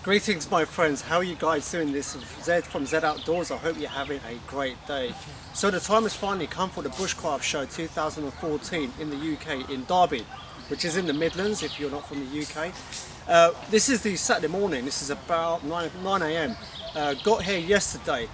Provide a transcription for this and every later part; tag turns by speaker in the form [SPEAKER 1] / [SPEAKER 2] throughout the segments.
[SPEAKER 1] Greetings my friends, how are you guys doing? This is Zed from Zed Outdoors. I hope you're having a great day. So the time has finally come for the Bushcraft Show 2014 in the UK in Derby, which is in the Midlands if you're not from the UK. This is the Saturday morning, this is about 9 AM. Got here yesterday.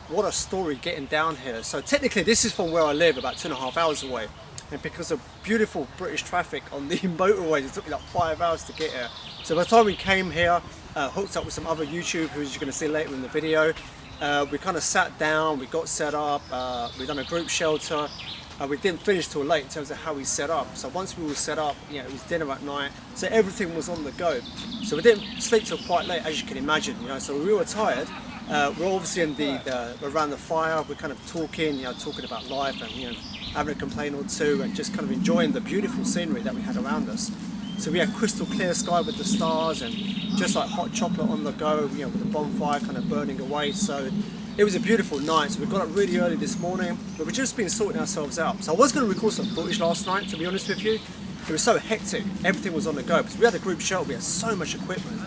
[SPEAKER 1] What a story getting down here. So technically this is from where I live, about 2.5 hours away. And because of beautiful British traffic on the motorways, it took me like 5 hours to get here. So by the time we came here, hooked up with some other YouTubers who you're going to see later in the video. We kind of sat down, we got set up, we done a group shelter. We didn't finish till late in terms of how we set up. So once we were set up, you know, it was dinner at night, so everything was on the go. So we didn't sleep till quite late, as you can imagine. You know, so we were tired. We're obviously in around the fire. We're kind of talking, you know, talking about life and having a complaint or two, and just kind of enjoying the beautiful scenery that we had around us. So we had crystal clear sky with the stars and just like hot chocolate on the go, you know, with the bonfire kind of burning away. So it was a beautiful night. So we got up really early this morning, but we've just been sorting ourselves out. So I was going to record some footage last night, to be honest with you. It was so hectic, everything was on the go, because we had a group shelter, we had so much equipment.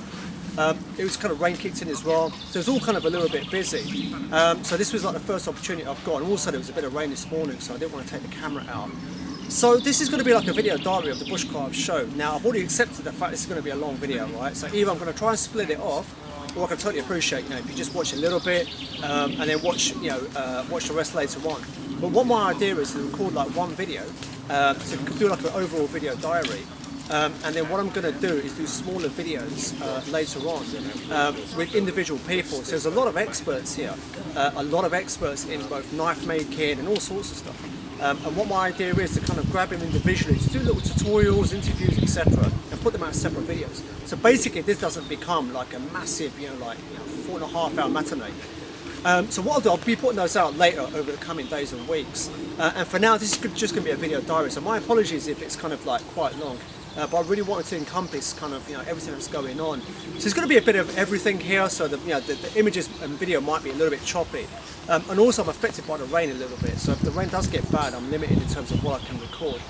[SPEAKER 1] It was kind of rain kicked in as well, so it was all kind of a little bit busy. So this was like the first opportunity I've got, and also there was a bit of rain this morning, so I didn't want to take the camera out. So this is going to be like a video diary of the Bushcraft Show. Now I've already accepted the fact this is going to be a long video, right? So either I'm going to try and split it off, or I can totally appreciate, you know, if you just watch a little bit and then watch, watch the rest later on. But what my idea is to record like one video, to do like an overall video diary. And then what I'm going to do is do smaller videos later on with individual people. So there's a lot of experts here, a lot of experts in both knife making and all sorts of stuff. And what my idea is to kind of grab them individually, to do little tutorials, interviews, etc., and put them out as separate videos. So basically this doesn't become like a massive, 4.5 hour matinee. So what I'll do, I'll be putting those out later over the coming days and weeks. And for now, this is just going to be a video diary. So my apologies if it's kind of like quite long. But I really wanted to encompass kind of everything that's going on. So there's going to be a bit of everything here. So the images and video might be a little bit choppy, and also I'm affected by the rain a little bit. So if the rain does get bad, I'm limited in terms of what I can record.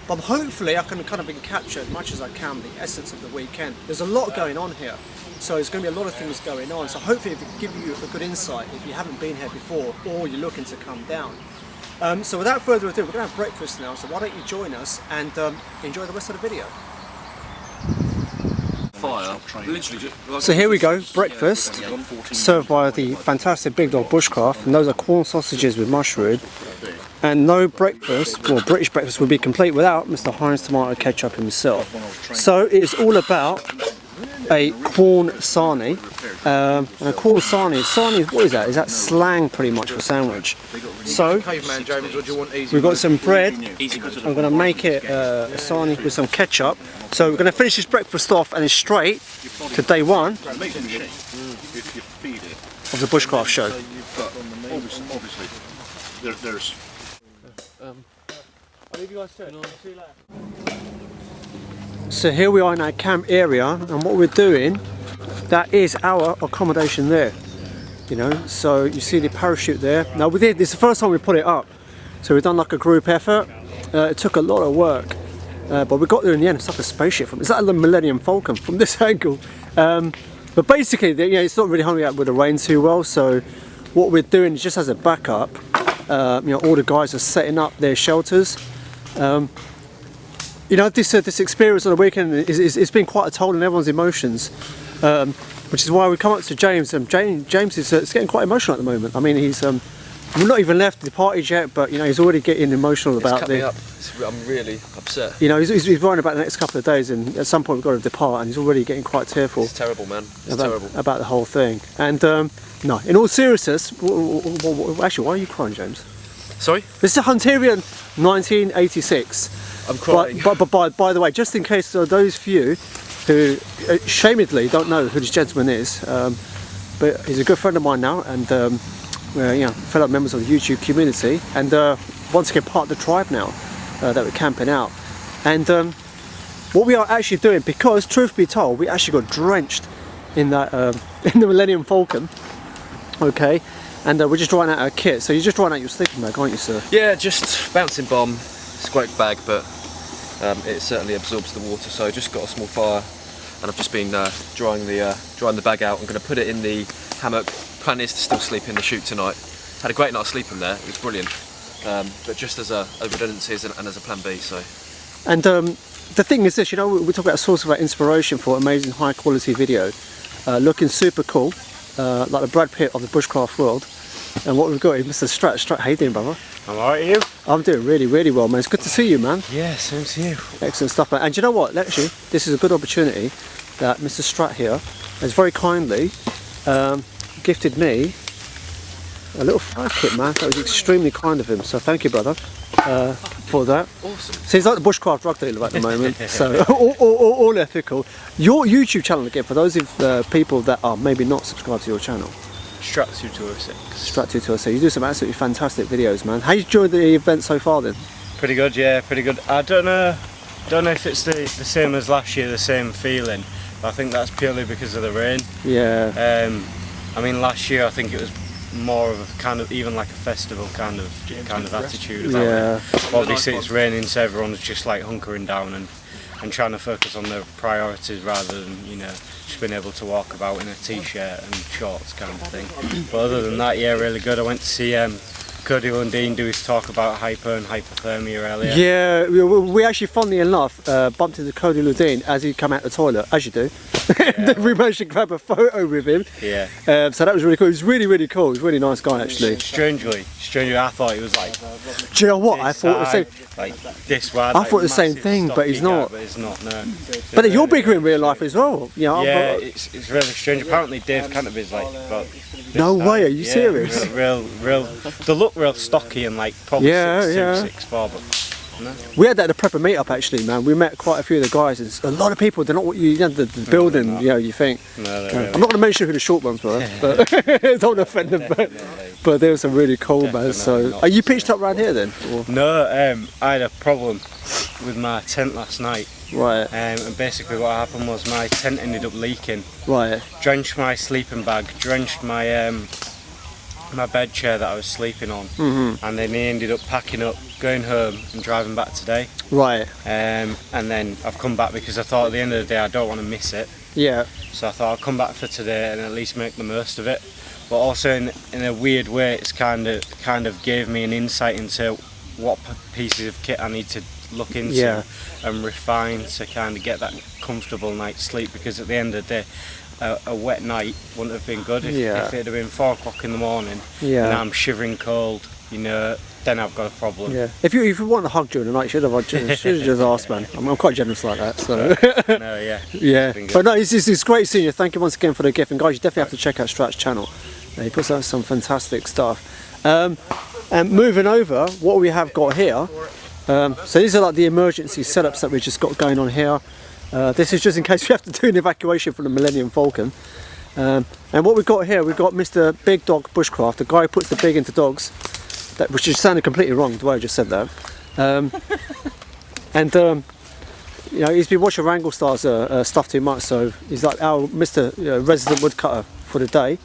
[SPEAKER 1] But hopefully I can kind of capture as much as I can the essence of the weekend. There's a lot going on here, so there's going to be a lot of things going on. So hopefully it will give you a good insight if you haven't been here before or you're looking to come down. So without further ado, we're going to have breakfast now, so why don't you join us and enjoy the rest of the video. So here we go, breakfast, served by the fantastic Big Dog Bushcraft, and those are corn sausages with mushroom. And no breakfast, well, British breakfast would be complete without Mr. Heinz Tomato Ketchup himself. So it is all about a corn sarnie. And a corn sarnie, what is that? Is that slang pretty much for sandwich? So we've got some bread. I'm going to make it a sarnie with some ketchup. So we're going to finish this breakfast off and then straight to day one of the Bushcraft Show.
[SPEAKER 2] Obviously, there's.
[SPEAKER 1] I'll leave you guys to it. See you later. So here we are in our camp area, and what we're doing, that is our accommodation there. So you see the parachute there. Now this is the first time we put it up, so we've done like a group effort. It took a lot of work, but we got there in the end. It's like a spaceship. It's like a Millennium Falcon from this angle. But basically, it's not really holding out with the rain too well. So what we're doing is just as a backup. All the guys are setting up their shelters. This experience on the weekend it's been quite a toll on everyone's emotions, which is why we come up to James. And James is it's getting quite emotional at the moment. I mean, he's we're not even left the parties yet, but he's already getting emotional about it.
[SPEAKER 3] I'm really upset.
[SPEAKER 1] He's worrying about the next couple of days, and at some point we've got to depart, and he's already getting quite tearful.
[SPEAKER 3] It's terrible, man. It's terrible
[SPEAKER 1] about the whole thing. And no, in all seriousness, actually, why are you crying, James?
[SPEAKER 3] Sorry?
[SPEAKER 1] This is Hunterian 1986.
[SPEAKER 3] I'm crying.
[SPEAKER 1] But by the way, just in case those few who shamedly don't know who this gentleman is, but he's a good friend of mine now, and we're fellow members of the YouTube community, and once again part of the tribe now that we're camping out. And what we are actually doing, because truth be told, we actually got drenched in that in the Millennium Falcon. Okay, and we're just drying out our kit. So you're just drying out your sleeping bag, aren't you, sir?
[SPEAKER 3] Yeah, just bouncing bomb. It's a great bag, but it certainly absorbs the water. So I just got a small fire and I've just been drying the bag out. I'm going to put it in the hammock. Plan is to still sleep in the chute tonight. Had a great night's sleep in there. It was brilliant. But just as a redundancy and as a plan B. So.
[SPEAKER 1] And the thing is this, you know, we talk about a source of inspiration for amazing high quality video, looking super cool, like the Brad Pitt of the bushcraft world. And what we've got is Mr. Strat. How you doing, brother?
[SPEAKER 4] I'm alright, you?
[SPEAKER 1] I'm doing really, really well, man. It's good to see you, man.
[SPEAKER 4] Yeah, same to you.
[SPEAKER 1] Excellent stuff, man. And you know what? Actually, this is a good opportunity that Mr. Strat here has very kindly gifted me a little fire kit, man. That was extremely kind of him. So thank you, brother, for that.
[SPEAKER 3] Awesome.
[SPEAKER 1] So he's like the bushcraft drug dealer at the moment. So all ethical. Your YouTube channel again, for those of people that are maybe not subscribed to your channel.
[SPEAKER 4] Strat2206.
[SPEAKER 1] Strat2206. You do some absolutely fantastic videos, man. How you enjoyed the event so far, then?
[SPEAKER 4] Pretty good, yeah, pretty good. I don't know if it's the same as last year, the same feeling. But I think that's purely because of the rain.
[SPEAKER 1] Yeah.
[SPEAKER 4] I mean, last year I think it was more of a kind of even like a festival kind of attitude about it. Obviously it's raining, so everyone's just like hunkering down and trying to focus on their priorities rather than, you know, just being able to walk about in a t-shirt and shorts kind of thing. But other than that, yeah, really good. I went to see Cody Lundeen do his talk about hyper and hypothermia earlier.
[SPEAKER 1] Yeah, we actually, funnily enough, bumped into Cody Lundeen as he come out the toilet, as you do. Yeah. We managed to grab a photo with him.
[SPEAKER 4] Yeah.
[SPEAKER 1] So that was really cool. He was really, really cool. He was a really nice guy, actually.
[SPEAKER 4] Strangely, I thought he was like.
[SPEAKER 1] Do you know what? I thought the same.
[SPEAKER 4] Like this wide.
[SPEAKER 1] I thought the same thing, but he's not.
[SPEAKER 4] But he's not. No.
[SPEAKER 1] But you're bigger in real life as well. You know,
[SPEAKER 4] yeah, it's really strange. Apparently, Dave Canterbury's like.
[SPEAKER 1] No way. Are you serious?
[SPEAKER 4] Real. They look real stocky and like probably 6'2", 6'4", but. No.
[SPEAKER 1] We had that at the prepper meetup actually, man. We met quite a few of the guys, and a lot of people. They're not what you know, the building. No, you know, you think.
[SPEAKER 4] No, really.
[SPEAKER 1] I'm not going to mention who the short ones were, but don't offend them. But there was some really cool, man. So, are you pitched up around here then? Or?
[SPEAKER 4] No, I had a problem with my tent last night.
[SPEAKER 1] Right.
[SPEAKER 4] And basically, what happened was my tent ended up leaking.
[SPEAKER 1] Right.
[SPEAKER 4] Drenched my sleeping bag, drenched my my bed chair that I was sleeping on, and then he ended up packing up, going home and driving back today.
[SPEAKER 1] Right.
[SPEAKER 4] And then I've come back because I thought at the end of the day I don't want to miss it.
[SPEAKER 1] Yeah.
[SPEAKER 4] So I thought I'll come back for today and at least make the most of it. But also in a weird way, it's kind of gave me an insight into what pieces of kit I need to look into and refine to kind of get that comfortable night's sleep, because at the end of the day a wet night wouldn't have been good if it had been 4 o'clock in the morning and I'm shivering cold, you know, then I've got a problem.
[SPEAKER 1] Yeah. If you want a hug during the night, you should have just asked, man. I'm quite generous like that. So.
[SPEAKER 4] No, yeah.
[SPEAKER 1] Yeah. But no, it's great seeing you. Thank you once again for the gift, and guys, you definitely have to check out Strat's channel. He puts out some fantastic stuff. And moving over, what we have got here. So these are like the emergency setups that we've just got going on here. This is just in case we have to do an evacuation from the Millennium Falcon. And what we've got here, we've got Mr. Big Dog Bushcraft, the guy who puts the big into dogs, which just sounded completely wrong the way I just said that. You know, he's been watching Wrangle Stars stuff too much, so he's like our Mr. Resident Woodcutter for the day.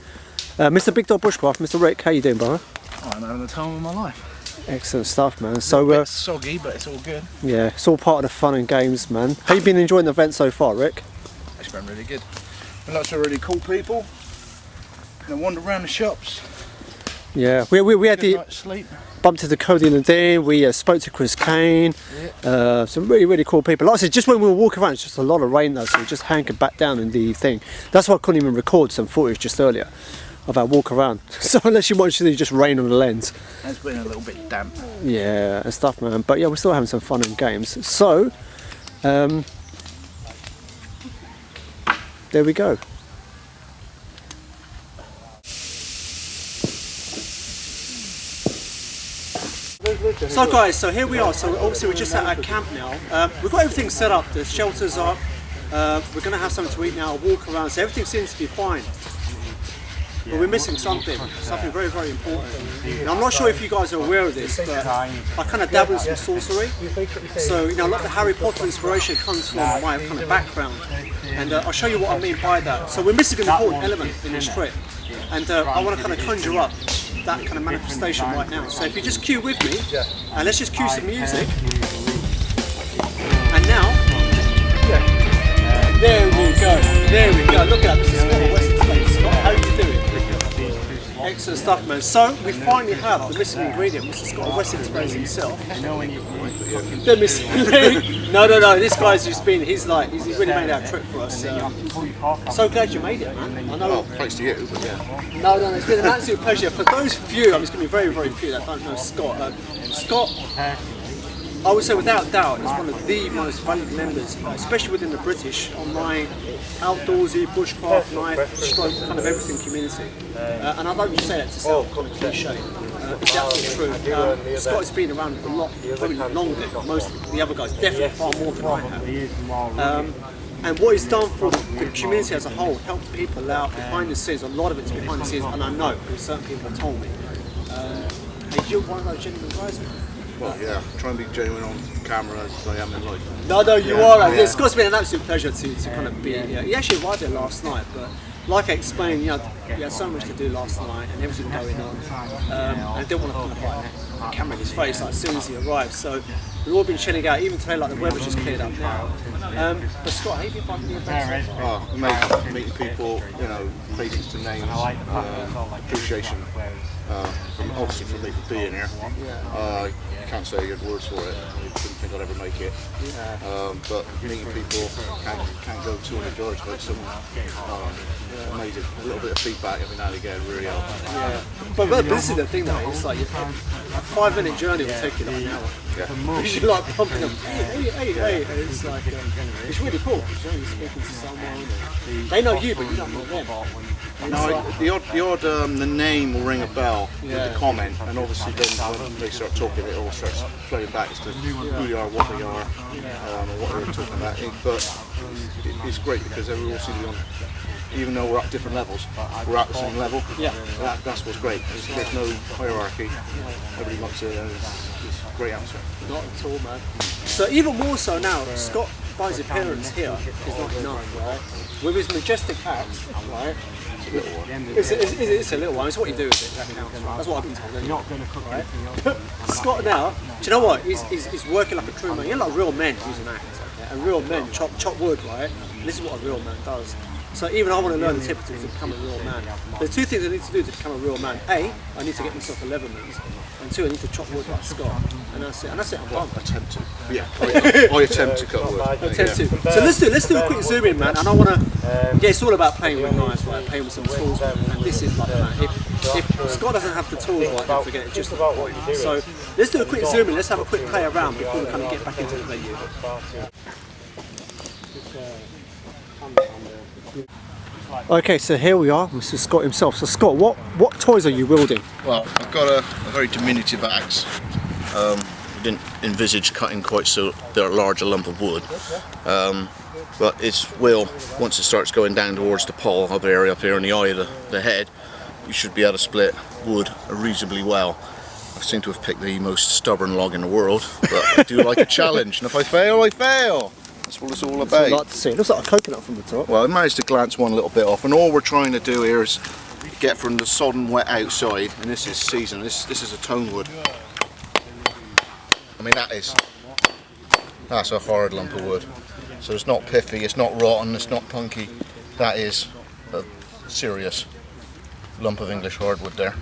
[SPEAKER 1] Mr. Big Dog Bushcraft, Mr. Rick, how you doing, brother?
[SPEAKER 5] I'm having the time of my life.
[SPEAKER 1] Excellent stuff, man. So
[SPEAKER 5] a bit soggy, but it's all good.
[SPEAKER 1] Yeah, it's all part of the fun and games, man. How you been enjoying the event so far, Rick?
[SPEAKER 5] It's been really good. Been lots of really cool people. And I wandered around the shops.
[SPEAKER 1] Yeah, we had the
[SPEAKER 5] sleep.
[SPEAKER 1] Bumped into Cody Lundeen. We spoke to Chris Kane. Some really cool people. Like I said, just when we were walking around, it's just a lot of rain though, so we just hankered back down in the thing. That's why I couldn't even record some footage just earlier of our walk around. So unless you want to see just rain on the lens.
[SPEAKER 5] It's been a little bit damp.
[SPEAKER 1] Yeah, and stuff, man. But yeah, we're still having some fun and games. So, there we go. So guys, so here we are. So obviously we're just at our camp now. We've got everything set up. The shelter's up. We're going to have something to eat now. Walk around. So everything seems to be fine. But we're missing something very important. And I'm not sure if you guys are aware of this, but I kind of dabble in some sorcery. So, you know, a lot of the Harry Potter inspiration comes from my kind of background. And I'll show you what I mean by that. So we're missing an important element in this trip. And I want to kind of conjure up that kind of manifestation right now. So if you just cue with me, and let's just cue some music. And now, There we go. There we go. Look at that. This is Scott Western Space. Scott, how are you doing? Excellent stuff, man. So we finally have the missing ingredient, Mr. Scott Western Experience himself. The missing link. No. This guy's just been. He's really made our trip for us. So glad you made it, man. I know.
[SPEAKER 2] Well, thanks to you, but yeah.
[SPEAKER 1] No, it's been an absolute pleasure. For those few, I'm just going to be very, very few that don't know Scott. Scott, I would say without doubt, is one of the most valued members, especially within the British online outdoorsy, bushcraft, knife, stroke, kind of everything community. And I don't just say that to sound kind of cliche. It's absolutely true. Scott has been around a lot, probably longer than most of the other guys, definitely far more than I have. And what he's done for the community as a whole, helped people out behind the scenes. A lot of it's behind the scenes, and I know because certain people have told me. Hey, you're one of those genuine guys.
[SPEAKER 2] Well, yeah, try and be genuine on camera as I am in life.
[SPEAKER 1] No, you are. Yeah. Scott, it's been an absolute pleasure to kind of be here. He actually arrived here last night, but like I explained, you had so much to do last night and everything going on. And I didn't want to put the camera in his face as soon as he arrived. So we've all been chilling out. Even today, the weather's just cleared up now. But Scott, how do you been finding the event?
[SPEAKER 2] Oh, amazing. Meeting people, faces to names, appreciation. Obviously for me for being here. I can't say good words for it. I didn't think I'd ever make it. But meeting people, can't go 200 yards without someone. Amazing. A little bit of feedback every now and again really helps.
[SPEAKER 1] Yeah. But this is the thing though, it's like a 5-minute journey will take you like an hour. Yeah. You should like pumping them. Hey. It's like, it's really cool. You're speaking to someone. They know you, but you don't know them.
[SPEAKER 2] No, the name will ring a bell with the comment, and obviously then when they start talking, it all starts flowing back as to who they are, what they are, or what they're talking about. But it's great because everyone seems to be on, even though we're at different levels, we're at the same level. Yeah, that's what's great. There's no hierarchy. Everybody likes it. It's a great answer.
[SPEAKER 1] Not at all, man. So even more so now, Scott, by his appearance here, is not enough, right? With his majestic axe, right? It's a little one. It's what you do with it. That counts, right? That's what I've been told. You're not going to cook right? Scott now, do you know what? He's working like a true man. You're like real men using axe, okay? And real men chop wood, right? And this is what a real man does. So even I want to learn the tip to become a real man. There's two things I need to do to become a real man. A, I need to get myself a Leatherman's, and two, I need to chop wood like Scott. And that's it. I'm done.
[SPEAKER 2] Attempt to. Yeah, I attempt to cut wood.
[SPEAKER 1] Attempt to. So let's do a quick zoom in, man. And I want to. It's all about playing with knives, right? Playing with some tools, and this is like that. If Scott doesn't have the tools, right, then forget it. Just the point. So let's do a quick zoom in. Let's have a quick play around before we kind of get back into the venue. Okay, so here we are, Mr. Scott himself. So Scott, what toys are you wielding?
[SPEAKER 2] Well, I've got a very diminutive axe. I didn't envisage cutting quite so large a lump of wood. But it will, once it starts going down towards the poll of area up here in the eye of the head, you should be able to split wood reasonably well. I seem to have picked the most stubborn log in the world, but I do like a challenge, and if I fail, I fail. That's what it's all about.
[SPEAKER 1] I'd like to see. It looks like a coconut from the top.
[SPEAKER 2] Well, I managed to glance one little bit off, and all we're trying to do here is get from the sodden wet outside, and this is season. This is a tone wood. I mean, that's a horrid lump of wood. So it's not piffy, it's not rotten, it's not punky. That is a serious lump of English hardwood there.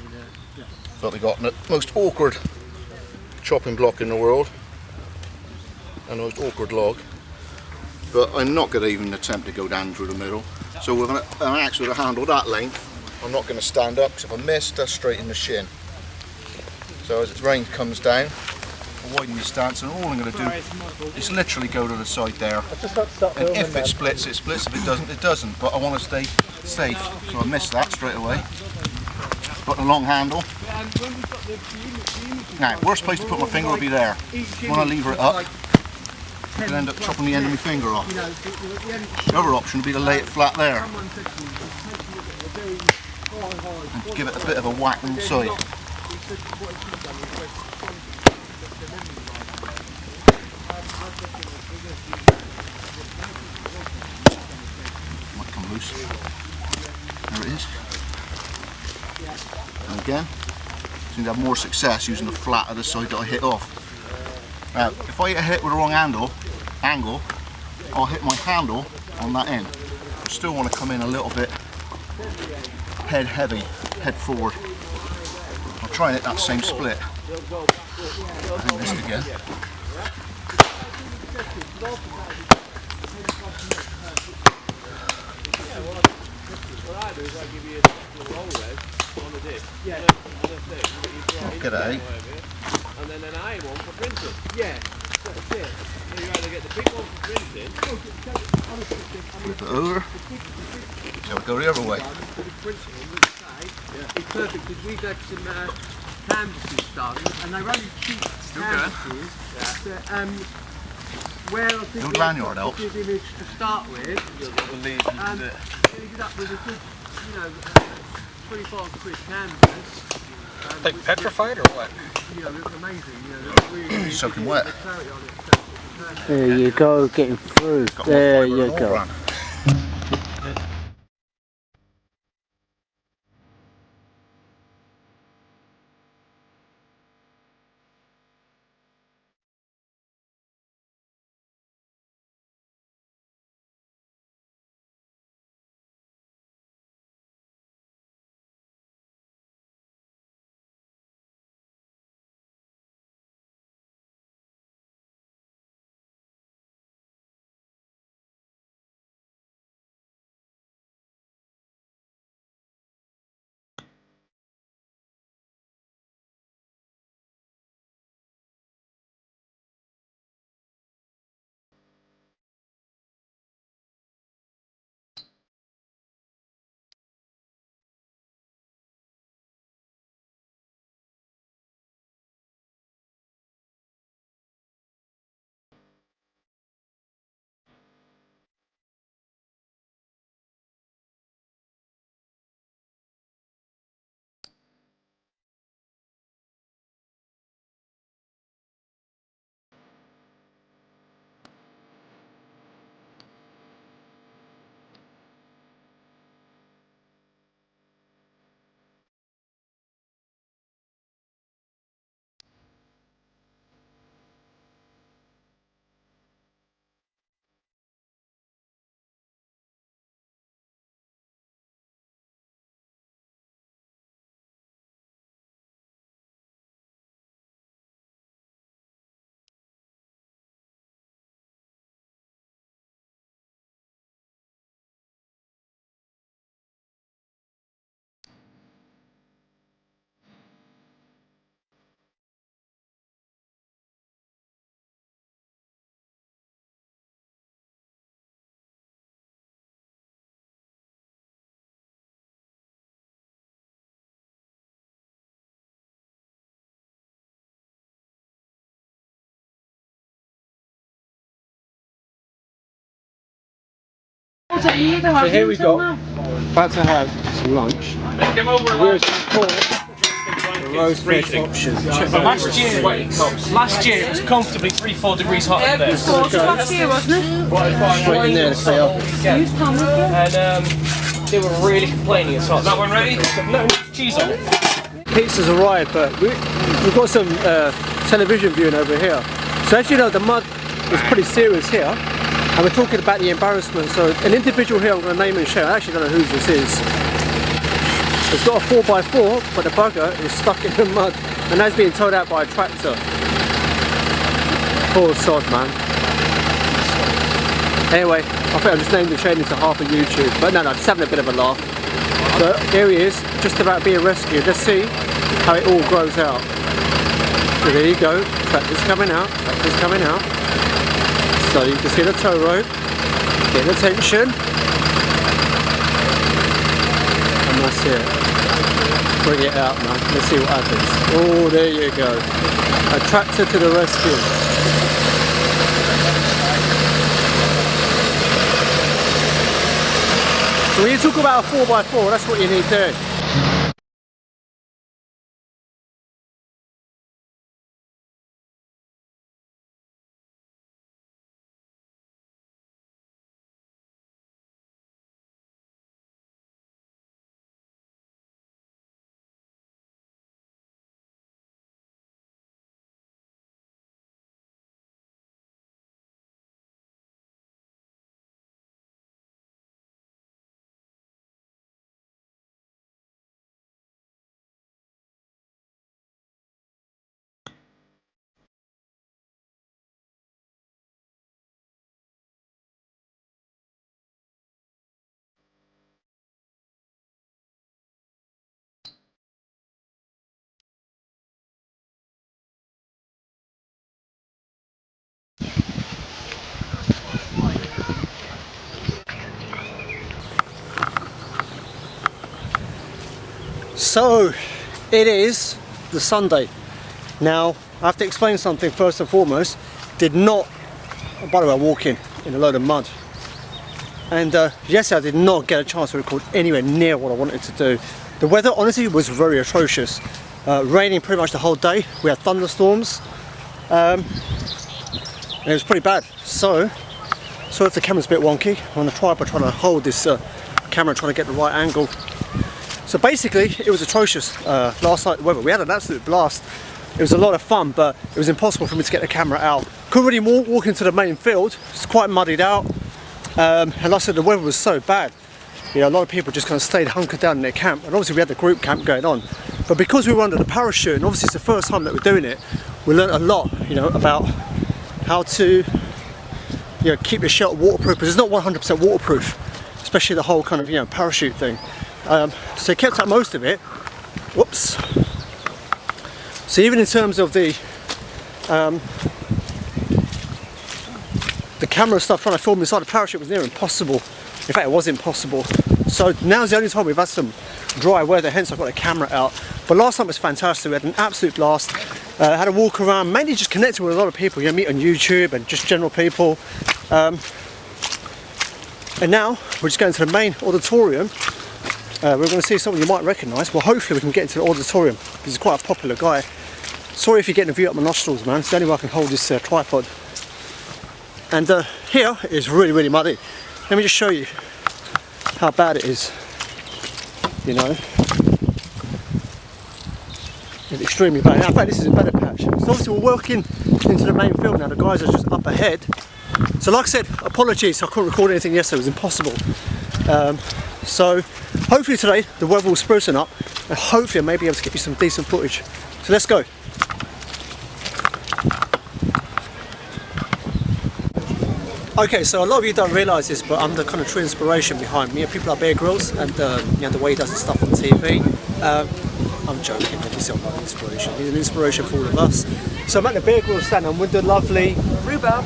[SPEAKER 2] But we got the most awkward chopping block in the world, and the most awkward log. But I'm not going to even attempt to go down through the middle. So with an axe with a handle that length, I'm not going to stand up, because if I miss, that's straight in the shin. So as its rain comes down, I'll widen my stance, and all I'm going to do is literally go to the side there. And if it splits, it splits. If it doesn't, it doesn't. But I want to stay safe, so I miss that straight away. Got the long handle. Now, worst place to put my finger will be there. When I lever it up, I can end up chopping the end of my finger off. The other option would be to lay it flat there and give it a bit of a whack on the side. Might come loose. There it is. And again, seem to have more success using the flat of the side that I hit off. Now, if I get hit with the wrong angle, I'll hit my handle on that end. I still want to come in a little bit head heavy, head forward. I'll try and hit that same split. I missed again. I'll get an 8.
[SPEAKER 3] And then an A one for printing. Yeah, that's it. So you either get the big one for printing.
[SPEAKER 2] Flip it over. Shall we go the other way?
[SPEAKER 6] It's perfect because we've got some canvases done and they're only cheap canvases. That, where I think
[SPEAKER 2] Your lanyard helps.
[SPEAKER 6] this image to start with, ended up with a good, 25 £. Canvas.
[SPEAKER 7] Like petrified or what?
[SPEAKER 6] It was amazing. Really
[SPEAKER 2] Soaking wet.
[SPEAKER 6] clarity on it. So,
[SPEAKER 8] There you go, getting through.
[SPEAKER 2] Got
[SPEAKER 8] There
[SPEAKER 2] more
[SPEAKER 8] you
[SPEAKER 2] fibre and all
[SPEAKER 8] go.
[SPEAKER 2] ran.
[SPEAKER 1] So here we go, about to have some lunch. Where's the roast veg option?
[SPEAKER 7] Last year it was comfortably 3-4 degrees hotter than this.
[SPEAKER 9] Last year, wasn't it?
[SPEAKER 1] Straight in there to clear up.
[SPEAKER 7] And they were really complaining it's hot. Is that one ready? No, cheese on it.
[SPEAKER 1] Pizza's arrived, but we've got some television viewing over here. So as you know, the mud is pretty serious here. And we're talking about the embarrassment. So an individual here, I'm going to name and share. I actually don't know whose this is. It's got a 4x4, but the bugger is stuck in the mud, and that's being towed out by a tractor. Poor sod, man. Anyway, I think I just named the chain into half of YouTube, but no, just having a bit of a laugh. But here he is, just about being rescued. Let's see how it all grows out. So there you go, tractor's coming out, tractor's coming out. So you can see the tow rope, get attention, and that's it. Bring it out, man. Let's see what happens. Oh, there you go. A tractor to the rescue. So when you talk about a 4x4, that's what you need there. So it is the Sunday. Now I have to explain something first and foremost. Did not, by the way, walk in a load of mud. And yesterday I did not get a chance to record anywhere near what I wanted to do. The weather honestly was very atrocious. Raining pretty much the whole day. We had thunderstorms. And it was pretty bad. So if the camera's a bit wonky, I'm on the tripod trying to hold this camera, trying to get the right angle. So basically it was atrocious last night. The weather, we had an absolute blast. It was a lot of fun, but it was impossible for me to get the camera out. Couldn't really walk into the main field. It's quite muddied out. And like I said, the weather was so bad. You know, a lot of people just kind of stayed hunkered down in their camp, and obviously we had the group camp going on. But because we were under the parachute, and obviously it's the first time that we're doing it, we learned a lot, you know, about how to, you know, keep your shelter waterproof, because it's not 100% waterproof, especially the whole kind of, you know, parachute thing. So it kept up most of it. Whoops. So even in terms of the camera stuff, trying to film inside the parachute was near impossible. In fact, it was impossible. So now's the only time we've had some dry weather, hence I've got the camera out. But last time was fantastic. We had an absolute blast. Had a walk around, mainly just connecting with a lot of people. You know, meet on YouTube and just general people. And now we're just going to the main auditorium. We're going to see someone you might recognise. Well, hopefully we can get into the auditorium. He's quite a popular guy. Sorry if you're getting a view up my nostrils, man. It's the only way I can hold this tripod. And here is really, really muddy. Let me just show you how bad it is. You know, it's extremely bad. Now, in fact, this is a better patch. So obviously we're working into the main field now. The guys are just up ahead. So like I said, apologies, I couldn't record anything yesterday. It was impossible. So hopefully today the weather will sprucing up, and hopefully I may be able to get you some decent footage. So let's go. Okay, so a lot of you don't realise this, but I'm the kind of true inspiration behind me. People like Bear Grylls and you know, the way he does his stuff on TV. I'm joking, obviously I'm not an inspiration. He's an inspiration for all of us. So I'm at the Bear Grylls stand. I'm with the lovely
[SPEAKER 9] Rhubarb.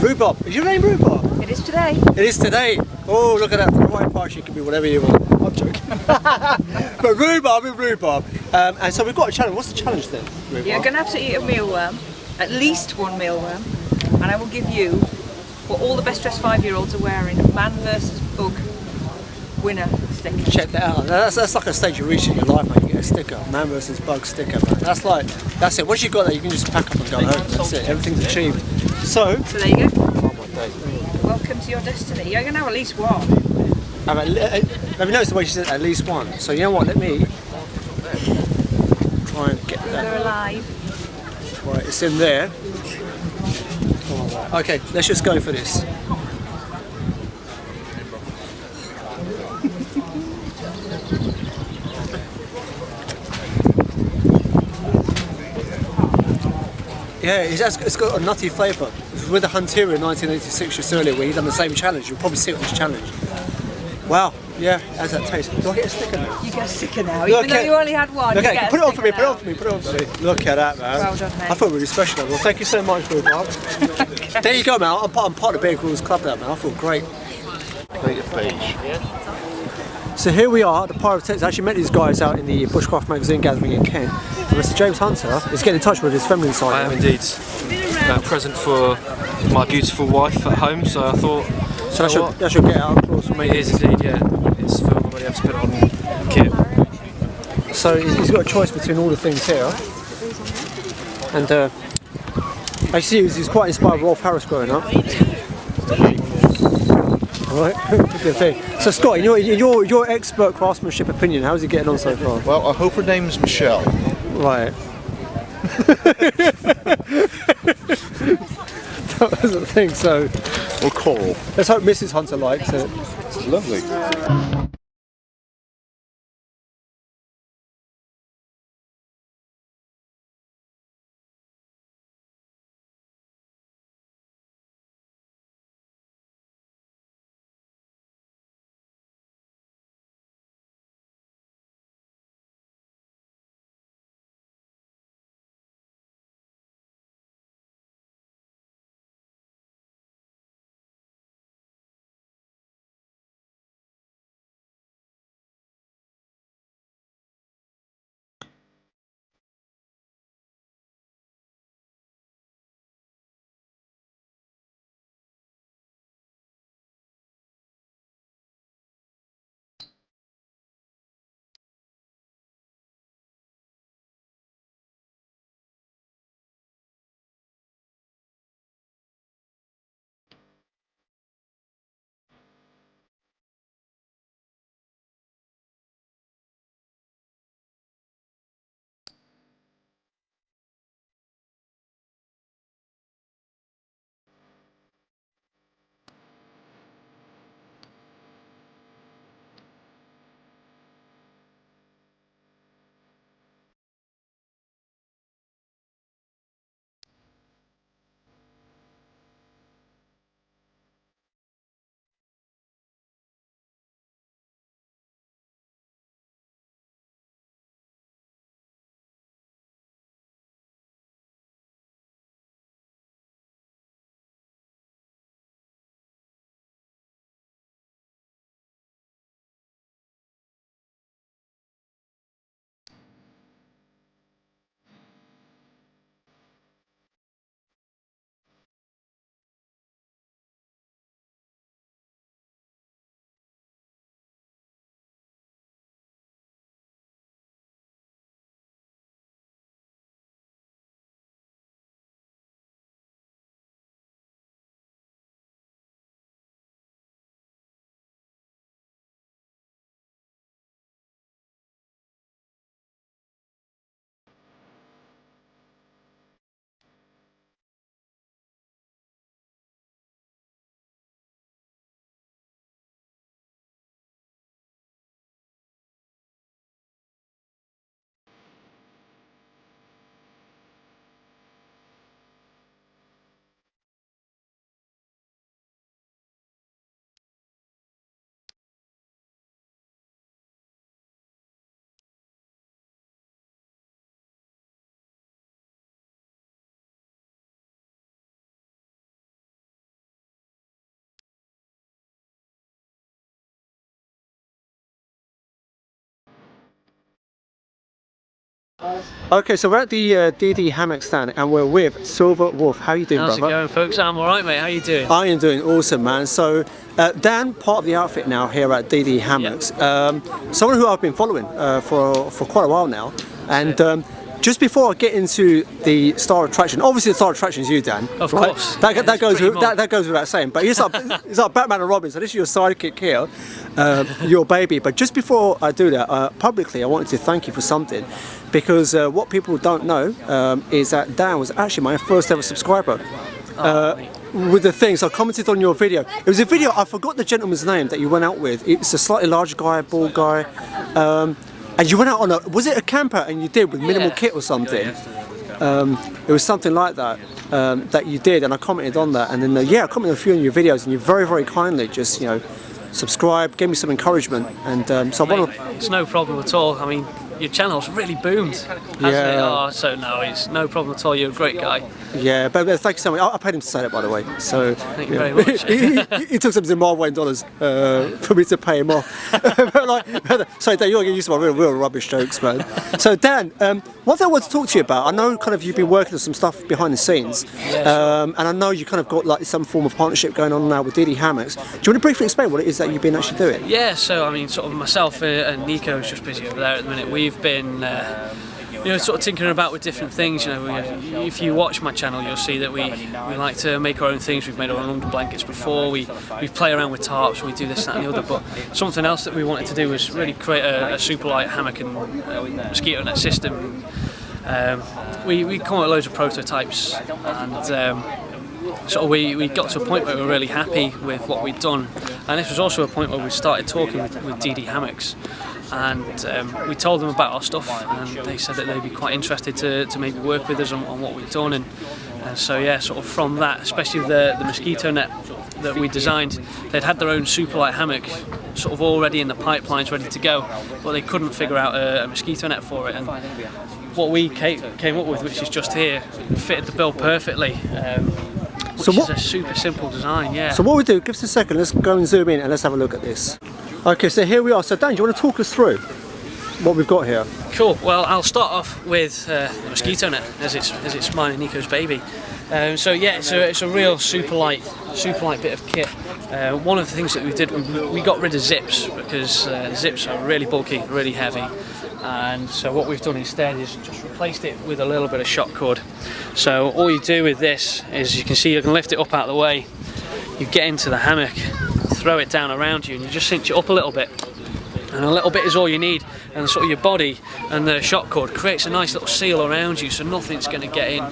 [SPEAKER 1] Rhubarb. Is your name Rhubarb?
[SPEAKER 9] It is today.
[SPEAKER 1] It is today. Oh, look at that. For the right price, you can be whatever you want. I'm joking. But Rhubarb is Rhubarb. And so we've got a challenge. What's the challenge then, Rhubarb?
[SPEAKER 9] You're going to have to eat a mealworm, at least one mealworm, and I will give you what all the best dressed 5-year-olds are wearing. Man versus bug winner sticker.
[SPEAKER 1] Check that out. That's like a stage you reach in your life, man. You get a sticker. Man versus bug sticker, man. That's it. Once you've got that, you can just pack up and go home. That's it. Everything's achieved. So
[SPEAKER 9] there you go.
[SPEAKER 1] Oh my days.
[SPEAKER 9] Welcome to your destiny. You're going to have at least one.
[SPEAKER 1] Have you noticed the way she said at least one? So you know what, let me try and get that.
[SPEAKER 9] They're alive.
[SPEAKER 1] Right, it's in there. Okay, let's just go for this. Yeah, it's got a nutty flavour. With the Hunteria in 1986 just earlier, where he done the same challenge. You'll probably see it on this challenge. Wow, yeah, how's that taste? Do I get a sticker now?
[SPEAKER 9] You get a sticker now, even though you only had one.
[SPEAKER 1] Okay,
[SPEAKER 9] you get
[SPEAKER 1] put it on for me,
[SPEAKER 9] now.
[SPEAKER 1] put it on for me, put it on for me. Look at that, man.
[SPEAKER 9] Well done, mate.
[SPEAKER 1] I feel really special. Well, thank you so much, Rhubarb.
[SPEAKER 9] Okay.
[SPEAKER 1] There you go, man. I'm part of the Bear Grylls Club now, man. I feel great. So here we are at the Pyrotechnics. I actually met these guys out in the Bushcraft magazine gathering in Kent. And Mr. James Hunter is getting in touch with his feminine side.
[SPEAKER 3] I am indeed. A present for my beautiful wife at home, so I thought.
[SPEAKER 1] So that's your get out clause for me.
[SPEAKER 3] It is indeed, yeah. It's for when you have to put it on kit.
[SPEAKER 1] So he's got a choice between all the things here. And I see he's quite inspired by Rolf Harris growing up. Right, good thing. So Scott, in your expert craftsmanship opinion, how's he getting on so far?
[SPEAKER 2] Well, I hope her name's Michelle.
[SPEAKER 1] Right. That was the thing, so.
[SPEAKER 2] Or Coral.
[SPEAKER 1] Let's hope Mrs. Hunter likes it.
[SPEAKER 2] It's lovely.
[SPEAKER 1] Okay, so we're at the DD hammock stand and we're with Silver Wolf. How you doing,
[SPEAKER 10] How's
[SPEAKER 1] brother?
[SPEAKER 10] it going, folks? I'm alright, mate. How you doing?
[SPEAKER 1] I am doing awesome, man. So Dan, part of the outfit now here at DD Hammocks, someone who I've been following for quite a while now, and just before I get into the star attraction, obviously the star attraction is you, Dan.
[SPEAKER 10] Of
[SPEAKER 1] right?
[SPEAKER 10] course.
[SPEAKER 1] That goes without saying. But he's like Batman and Robin. So this is your sidekick here, your baby. But just before I do that, publicly, I wanted to thank you for something, because what people don't know is that Dan was actually my first ever subscriber. With the things I commented on your video. It was a video, I forgot the gentleman's name that you went out with. It's a slightly larger guy, bald guy. And you went out on a, was it a camper and you did with minimal kit or something? It was something like that that you did, and I commented on that, and then I commented on a few of your videos, and you very, very kindly just, subscribe, gave me some encouragement, and so I want to...
[SPEAKER 10] It's no problem at all. I mean, your channel's really boomed, hasn't it? Oh, so no, it's no problem at all. You're a great guy.
[SPEAKER 1] Yeah, but thank you so much. I paid him to say that, by the way. So
[SPEAKER 10] thank you very much.
[SPEAKER 1] he took some Zimbabwean dollars for me to pay him off. So Dan, you're used to my real rubbish jokes, man. So Dan, one thing I want to talk to you about. I know kind of you've been working on some stuff behind the scenes, and I know you kind of got like some form of partnership going on now with DD Hammocks. Do you want to briefly explain what it is that you've been actually doing?
[SPEAKER 10] Yeah, so I mean, sort of myself and Nico's just busy over there at the minute. We've been sort of tinkering about with different things. If you watch my channel, you'll see that we like to make our own things. We've made our own under blankets before. We play around with tarps. We do this, that, and the other. But something else that we wanted to do was really create a super light hammock and mosquito net system. We come up with loads of prototypes, and we got to a point where we were really happy with what we'd done. And this was also a point where we started talking with DD Hammocks. And we told them about our stuff, and they said that they'd be quite interested to maybe work with us on what we've done, and so yeah, sort of from that, especially the mosquito net that we designed, they'd had their own super light hammock sort of already in the pipelines ready to go, but they couldn't figure out a mosquito net for it, and what we came up with, which is just here, fitted the bill perfectly. Which is a super simple design, yeah.
[SPEAKER 1] So what we do, give us a second, let's go and zoom in and let's have a look at this. Okay, so here we are. So Dan, do you want to talk us through what we've got here?
[SPEAKER 10] Cool. Well, I'll start off with the mosquito net, as it's mine and Nico's baby. So yeah, it's a real super light bit of kit. One of the things that we did, we got rid of zips, because zips are really bulky, really heavy. And so what we've done instead is just replaced it with a little bit of shock cord. So all you do with this is, you can see, you can lift it up out of the way, you get into the hammock, throw it down around you, and you just cinch it up a little bit, and a little bit is all you need, and sort of your body and the shock cord creates a nice little seal around you, so nothing's going to get in.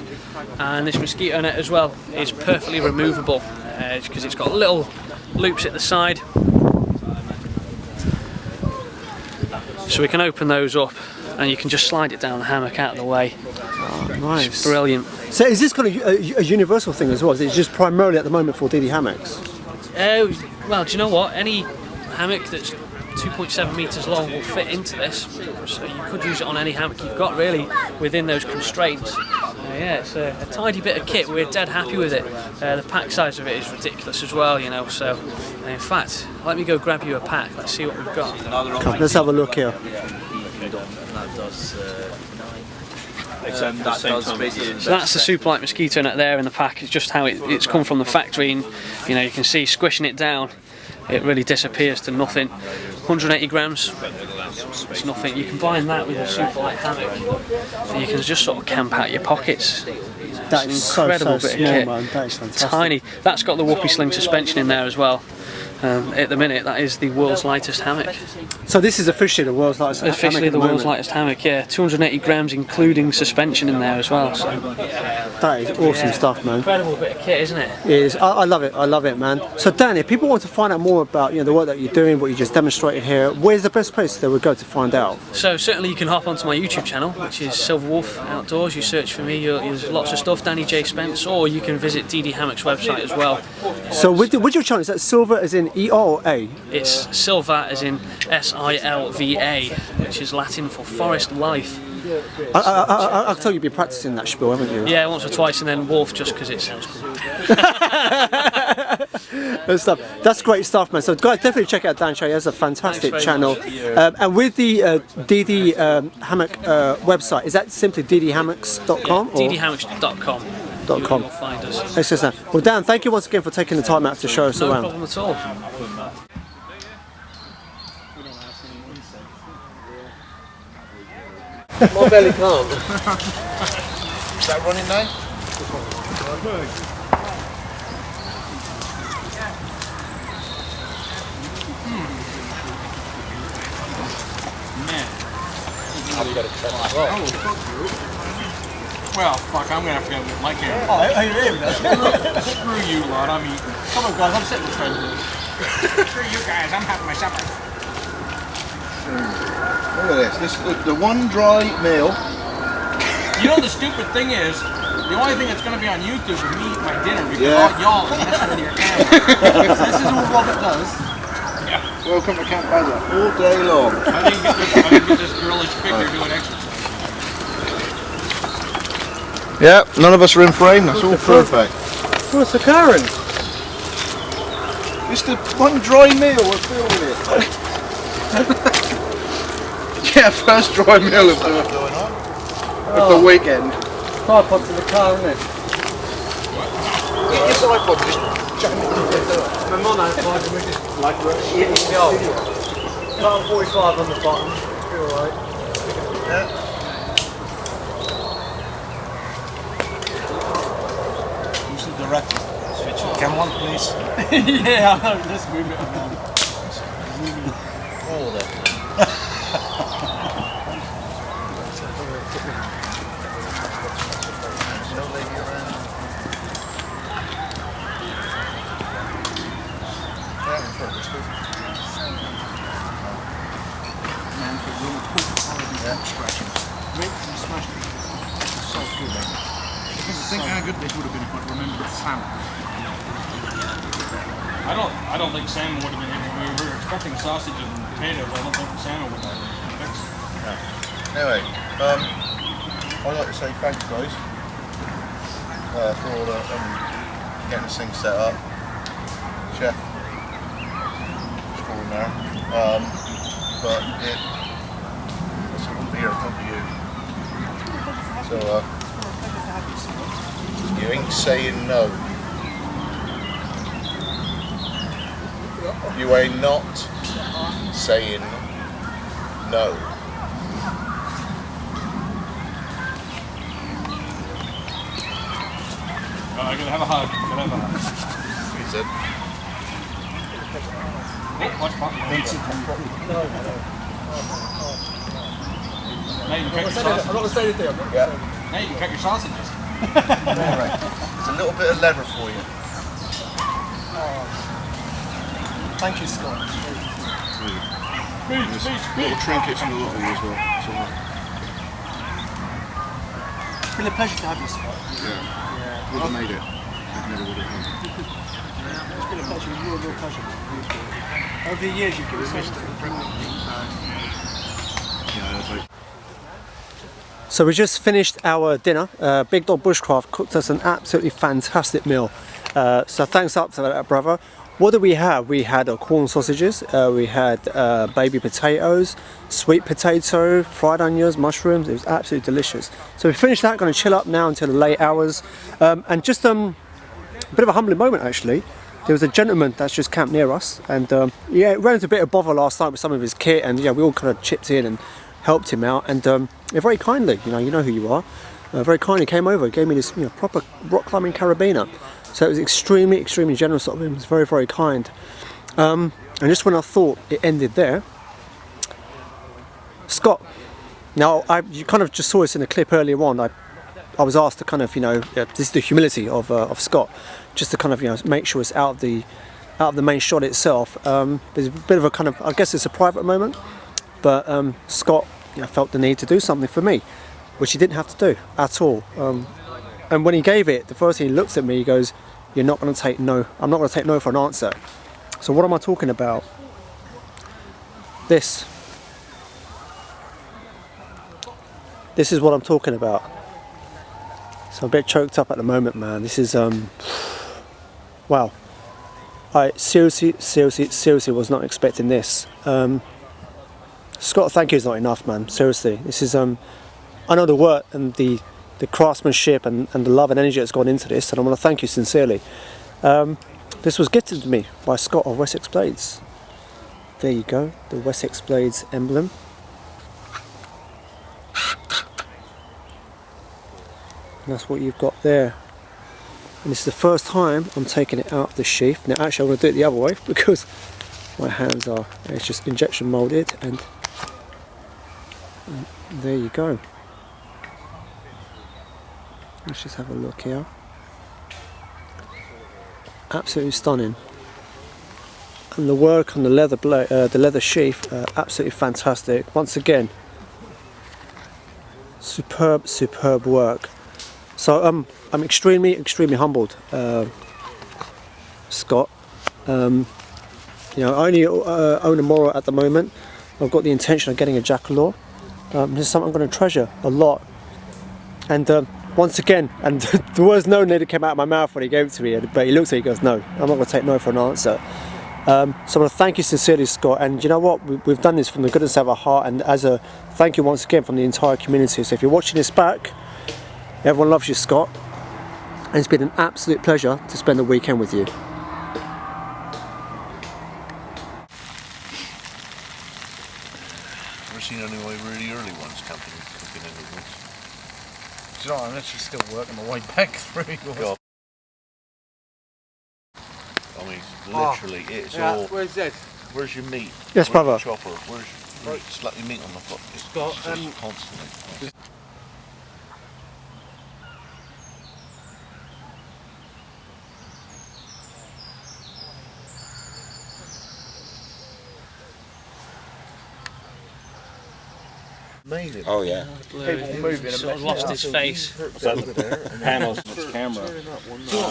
[SPEAKER 10] And this mosquito net as well is perfectly removable, because it's got little loops at the side, so we can open those up and you can just slide it down the hammock out of the way.
[SPEAKER 1] Oh, nice.
[SPEAKER 10] It's brilliant.
[SPEAKER 1] So is this kind of a universal thing as well? Is it just primarily at the moment for DD Hammocks?
[SPEAKER 10] Well, do you know what? Any hammock that's 2.7 metres long will fit into this, so you could use it on any hammock you've got, really, within those constraints. Yeah, it's a tidy bit of kit. We're dead happy with it. The pack size of it is ridiculous as well, so in fact, let me go grab you a pack. Let's see what we've got.
[SPEAKER 1] Come, let's have a look here.
[SPEAKER 10] So that's the super light mosquito net there in the pack. It's just how it's come from the factory, and you can see, squishing it down, it really disappears to nothing. 180 grams, it's nothing. You combine that with a super light hammock, and you can just sort of camp out your pockets.
[SPEAKER 1] That is
[SPEAKER 10] incredible
[SPEAKER 1] so
[SPEAKER 10] bit
[SPEAKER 1] small,
[SPEAKER 10] of kit.
[SPEAKER 1] man. That is fantastic.
[SPEAKER 10] Tiny. That's got the whoopee sling suspension in there as well. At the minute, that is the world's lightest hammock.
[SPEAKER 1] So this is officially the world's lightest hammock.
[SPEAKER 10] Officially the world's lightest hammock, yeah. 280 grams, including suspension in there as well. So
[SPEAKER 1] that is awesome stuff, man.
[SPEAKER 10] Incredible bit of kit, isn't it?
[SPEAKER 1] It is. I love it. I love it, man. So Dan, if people want to find out more about the work that you're doing, what you just demonstrated here, where's the best place they would go to find out?
[SPEAKER 10] So certainly you can hop onto my YouTube channel, which is Silver Wolf Outdoors. You search for me, there's lots of stuff, Danny J Spence, or you can visit DD Hammock's website as well.
[SPEAKER 1] So with your channel, is that Silver as in E-R or A?
[SPEAKER 10] It's Silva as in S-I-L-V-A, which is Latin for forest life.
[SPEAKER 1] I tell you've been practicing that spiel, haven't you?
[SPEAKER 10] Yeah, once or twice, and then Wolf just because it sounds cool.
[SPEAKER 1] Good stuff. That's great stuff, man. So guys, definitely check out Dan Show. He has a fantastic channel. And with the DD Hammock website, is that simply ddhammocks.com?
[SPEAKER 10] ddhammocks.com.
[SPEAKER 1] .com.
[SPEAKER 10] You'll find us.
[SPEAKER 1] Excellent. Well, Dan, thank you once again for taking the time out to show us
[SPEAKER 10] No
[SPEAKER 1] around.
[SPEAKER 10] problem at all.
[SPEAKER 6] My belly can't.
[SPEAKER 2] Is that running now?
[SPEAKER 7] Well, fuck, I'm gonna have to go with my camera.
[SPEAKER 1] Oh, you really?
[SPEAKER 7] Screw you lot, I'm eating.
[SPEAKER 1] Come on, guys, I'm sitting with friends.
[SPEAKER 7] Screw you guys, I'm having my supper.
[SPEAKER 2] Look at this. This the one dry meal.
[SPEAKER 7] You know the stupid thing is, the only thing that's gonna be on YouTube is me eating my dinner because y'all messing with your camera.
[SPEAKER 1] This is what Robert does.
[SPEAKER 7] Yeah.
[SPEAKER 2] Welcome to Camp Bazza all day long.
[SPEAKER 7] I didn't get this girlish figure doing exercise.
[SPEAKER 2] Yeah, none of us are in frame. That's all perfect.
[SPEAKER 1] What's the Karen?
[SPEAKER 2] It's the one dry meal we're filming it. Yeah, first dry meal of the weekend.
[SPEAKER 1] Tripod to the car, isn't it?
[SPEAKER 2] Get your tripod, just jam it.
[SPEAKER 1] My mum had one, we just like eating the old. Cut 45 on the bottom, be alright.
[SPEAKER 2] Yeah.
[SPEAKER 1] Director. Switch the camera on, please. Yeah, I know. Let's move it around.
[SPEAKER 2] All of that.
[SPEAKER 7] Think how good this would have been if I'd remembered the salmon. I don't think salmon would have been able. We were expecting sausage and potatoes. I don't think the salmon would have been fixed.
[SPEAKER 2] Anyway, I'd like to say thanks, guys, for all the getting this thing set up. Chef, extraordinaire. But it wouldn't be here, it wouldn't be you. So. You ain't saying no. You ain't not saying no.
[SPEAKER 7] I gotta have a hug.
[SPEAKER 2] He said.
[SPEAKER 7] Oh, watch pop. Now you can cut your sausages.
[SPEAKER 1] I'm not going to say anything.
[SPEAKER 2] Yeah.
[SPEAKER 7] Now you can cut your sausages.
[SPEAKER 2] Right. It's a little bit of leather for you.
[SPEAKER 1] Thank you, Scott.
[SPEAKER 2] Little trinkets from the lot of you as well.
[SPEAKER 1] It's been a pleasure to have you, Scott.
[SPEAKER 2] Yeah. Would have made it. I never would have done.
[SPEAKER 1] It's been a pleasure. You were a real pleasure. Over the years, you've given us so much. So we just finished our dinner. Big Dog Bushcraft cooked us an absolutely fantastic meal. So thanks up to that, brother. What did we have? We had corn sausages, we had baby potatoes, sweet potato, fried onions, mushrooms. It was absolutely delicious. So we finished that, going to chill up now until the late hours. And just a bit of a humbling moment actually. There was a gentleman that's just camped near us, and yeah, it ran into a bit of bother last night with some of his kit, and yeah, we all kind of chipped in and helped him out, and very kindly, you know who you are, very kindly came over, gave me this proper rock climbing carabiner. So it was extremely generous of him. It was very, very kind. And just when I thought it ended there, Scott, now you kind of just saw this in a clip earlier on. I was asked to kind of this is the humility of Scott, just to kind of make sure it's out of the main shot itself. There's a bit of a kind of, I guess it's a private moment, but Scott felt the need to do something for me, which he didn't have to do at all. And when he gave it, the first thing he looks at me, he goes, "You're not going to take no. I'm not going to take no for an answer." So what am I talking about? This is what I'm talking about. So I'm a bit choked up at the moment, man. This is wow. I seriously was not expecting this. Scott, thank you is not enough, man. Seriously, this is I know the work and the craftsmanship and the love and energy that's gone into this, and I want to thank you sincerely. This was gifted to me by Scott of Wessex Blades. There you go, the Wessex Blades emblem. And that's what you've got there. And this is the first time I'm taking it out of the sheath. Now actually I'm going to do it the other way because my hands are, it's just injection molded, and there you go. Let's just have a look here. Absolutely stunning. And the work on the leather sheath, absolutely fantastic. Once again, superb work. So I'm extremely humbled, Scott. You know, I only own a Moro at the moment. I've got the intention of getting a Jackalaw. This is something I'm going to treasure a lot. And once again, and the words no nearly came out of my mouth when he gave it to me, but he looked at it, he goes, no, I'm not going to take no for an answer. So I want to thank you sincerely, Scott, and you know what, we've done this from the goodness of our heart, and as a thank you once again from the entire community. So if you're watching this back, everyone loves you, Scott, and it's been an absolute pleasure to spend the weekend with you.
[SPEAKER 2] Never seen any really early ones cooking in the woods.
[SPEAKER 5] Do you know what, I'm literally still working my way back through.
[SPEAKER 2] God. I mean, literally, it's all.
[SPEAKER 6] Where's that?
[SPEAKER 2] Where's your meat?
[SPEAKER 1] Yes, brother.
[SPEAKER 2] Where's your chopper? Where's your meat? Slap your meat on the foot. It's just constantly. Amazing.
[SPEAKER 7] Oh yeah.
[SPEAKER 10] People moving. Sort of lost his face.
[SPEAKER 7] Panels on its camera.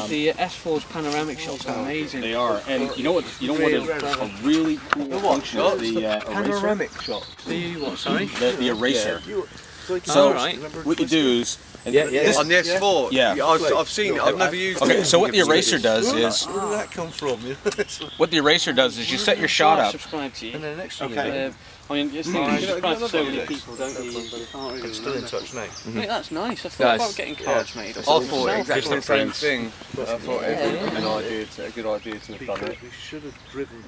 [SPEAKER 10] The S4's panoramic shots are amazing.
[SPEAKER 7] They are, and you know what is a really cool function of the
[SPEAKER 6] Panoramic shot.
[SPEAKER 10] The what? Sorry.
[SPEAKER 7] The eraser.
[SPEAKER 10] So right.
[SPEAKER 7] What you do is
[SPEAKER 6] On the S4.
[SPEAKER 7] Yeah.
[SPEAKER 6] I've seen it. I've never used it.
[SPEAKER 7] okay. So what the eraser does is
[SPEAKER 2] Where did that come from?
[SPEAKER 7] what the eraser does is you set your shot up.
[SPEAKER 10] Subscribe to you.
[SPEAKER 2] And then next thing
[SPEAKER 10] I mean, you subscribe to so many people, don't you?
[SPEAKER 2] I'm still in touch now.
[SPEAKER 10] Mate, that's nice. I thought about getting cards made.
[SPEAKER 6] I thought exactly the same
[SPEAKER 7] prints.
[SPEAKER 6] thing. I thought it would be a good idea to have done it.
[SPEAKER 2] We should have driven.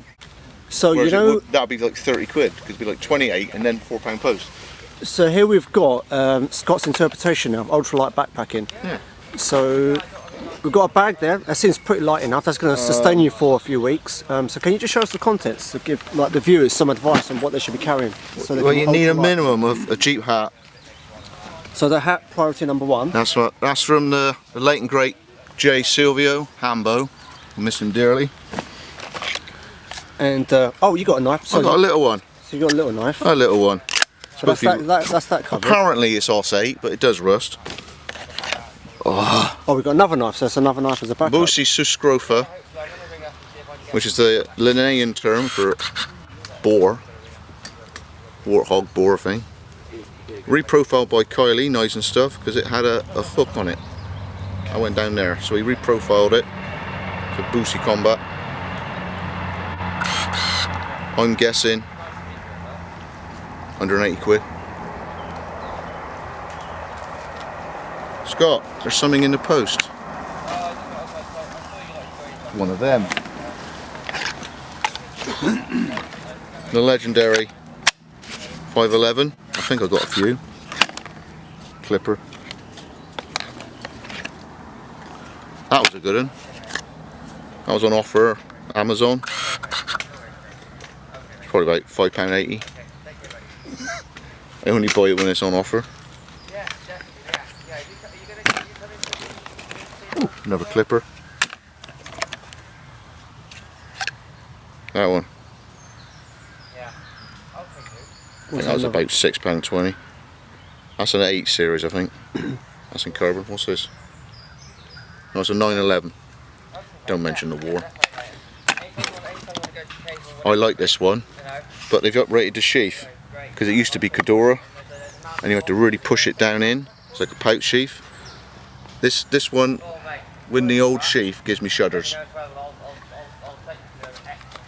[SPEAKER 1] So
[SPEAKER 2] Whereas
[SPEAKER 1] you know,
[SPEAKER 2] that'd be like 30 quid, because it'd be like 28 and then £4 post.
[SPEAKER 1] so here we've got Scott's interpretation of ultralight backpacking.
[SPEAKER 2] Yeah.
[SPEAKER 1] So we've got a bag there. That seems pretty light enough. That's going to sustain you for a few weeks. So can you just show us the contents to give like the viewers some advice on what they should be carrying? So they
[SPEAKER 2] Well,
[SPEAKER 1] can
[SPEAKER 2] you need a
[SPEAKER 1] ultralight.
[SPEAKER 2] minimum of a Jeep hat.
[SPEAKER 1] So the hat, priority number one.
[SPEAKER 2] That's from the late and great J. Silvio Hambo. I miss him dearly.
[SPEAKER 1] And oh, you got a knife. So
[SPEAKER 2] I've got a little one.
[SPEAKER 1] So you got a little knife.
[SPEAKER 2] A little one.
[SPEAKER 1] So that's that covered.
[SPEAKER 2] Apparently it's OS8, but it does rust.
[SPEAKER 1] Oh, we've got another knife. So that's another knife as a backup.
[SPEAKER 2] Busi Suscrofa, which is the Linnaean term for boar. Warthog boar thing. Reprofiled by Kylie, nice and stuff, because it had a hook on it. I went down there, so he reprofiled it for Busi combat. I'm guessing 180 quid. Scott, there's something in the post. One of them. The legendary 511. I think I got a few. Clipper. That was a good one. That was on offer Amazon. It's probably about £5.80. I only buy it when it's on offer. Ooh, another clipper. That one. I think that was about £6.20. That's an 8 series, I think. That's in carbon. What's this? No, it's a 911. Don't mention the war. I like this one, but they've uprated the sheath because it used to be Cadora, and you have to really push it down in. It's like a pouch sheath. This one, with the old sheath, gives me shudders.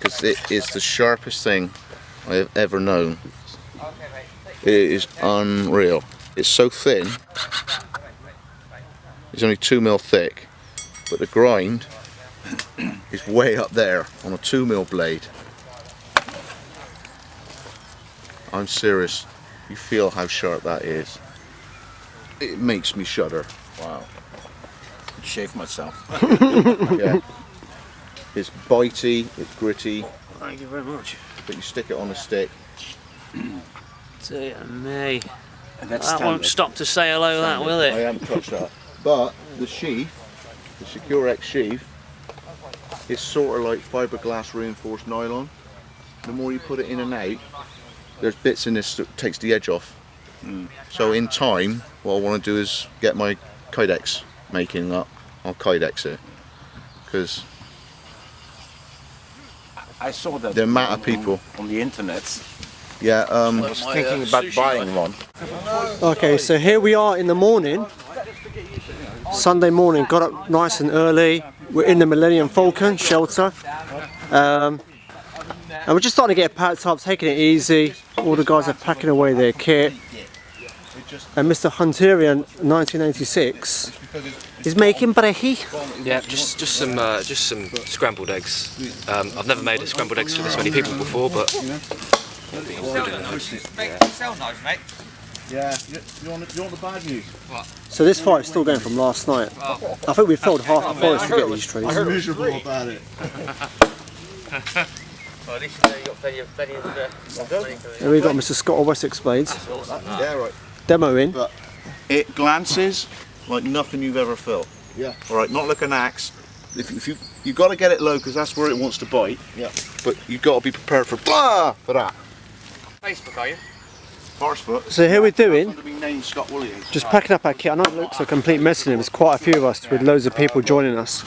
[SPEAKER 2] because it is the sharpest thing I have ever known. It is unreal. It's so thin, it's only 2mm thick, but the grind is way up there on a 2mm blade. I'm serious, you feel how sharp that is. It makes me shudder. Wow.
[SPEAKER 5] I'd shave myself.
[SPEAKER 2] Yeah. It's bitey, it's gritty,
[SPEAKER 10] Thank you very much.
[SPEAKER 2] but you stick it on a stick.
[SPEAKER 10] Dear me.
[SPEAKER 5] And that's
[SPEAKER 10] That won't stop to say hello, that will
[SPEAKER 2] I
[SPEAKER 10] it?
[SPEAKER 2] haven't touched that. But the sheath, the Secure-X sheath, is sort of like fiberglass reinforced nylon. The more you put it in and out, there's bits in this that takes the edge off. So in time, what I want to do is get my Kydex making up. I'll Kydex it. Because
[SPEAKER 5] I saw that
[SPEAKER 2] the amount of people
[SPEAKER 5] on the internet.
[SPEAKER 2] yeah,
[SPEAKER 5] I was thinking about buying one.
[SPEAKER 1] Okay, so here we are in the morning, Sunday morning, got up nice and early. We're in the Millennium Falcon shelter. And we're just starting to get packed up, taking it easy. All the guys are packing away their kit. And Mr. Hunterian 1986 is making brekkie.
[SPEAKER 3] Yeah, just some scrambled eggs. I've never made a scrambled eggs for this many people before, but it'll be all good in the
[SPEAKER 7] Sell those, mate.
[SPEAKER 2] yeah. You want the bad news?
[SPEAKER 1] So this fight's still going from last night. I think we felled half the forest to get these trees.
[SPEAKER 2] I'm miserable about it.
[SPEAKER 1] And we've got Mr. Scott of Wessex Blades
[SPEAKER 2] Yeah, right.
[SPEAKER 1] demoing.
[SPEAKER 2] But it glances like nothing you've ever felt.
[SPEAKER 5] Yeah.
[SPEAKER 2] All right, not like an axe. If you got to get it low because that's where it wants to bite.
[SPEAKER 5] Yeah.
[SPEAKER 2] But you've got to be prepared for blah for that.
[SPEAKER 7] Facebook, are you?
[SPEAKER 2] Horsefoot.
[SPEAKER 1] So here we're doing,
[SPEAKER 2] To be named Scott Williams.
[SPEAKER 1] just packing up our kit. I know it looks a complete mess in here. There's quite a few of us with loads of people joining us.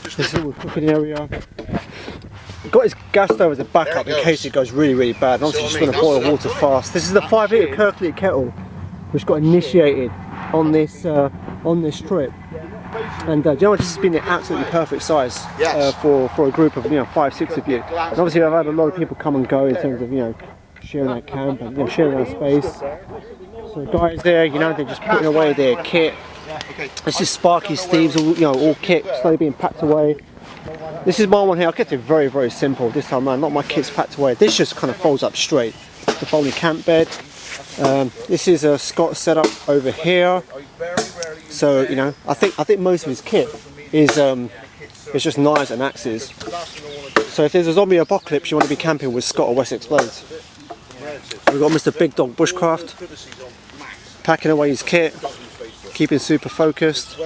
[SPEAKER 1] This is a little cooking area. We've got his gas stove as a backup in case it goes really, really bad. And obviously just going to boil water fast. This is the 5-litre Kirkley kettle which got initiated on this trip. And do you know what, this has been the absolutely perfect size for a group of 5-6 of you. And obviously I've had a lot of people come and go in terms of sharing our camp and sharing our space. So guys there, they're just putting away their kit. This is Sparky Steve's all kit slowly being packed away. This is my one here. I kept it very, very simple this time around. Not my kit's packed away. This just kind of folds up straight. The folding camp bed. This is a Scott setup over here. So I think most of his kit is just knives and axes. So if there's a zombie apocalypse, you want to be camping with Scott or Wessex Blades. We've got Mr. Big Dog Bushcraft packing away his kit, keeping super focused,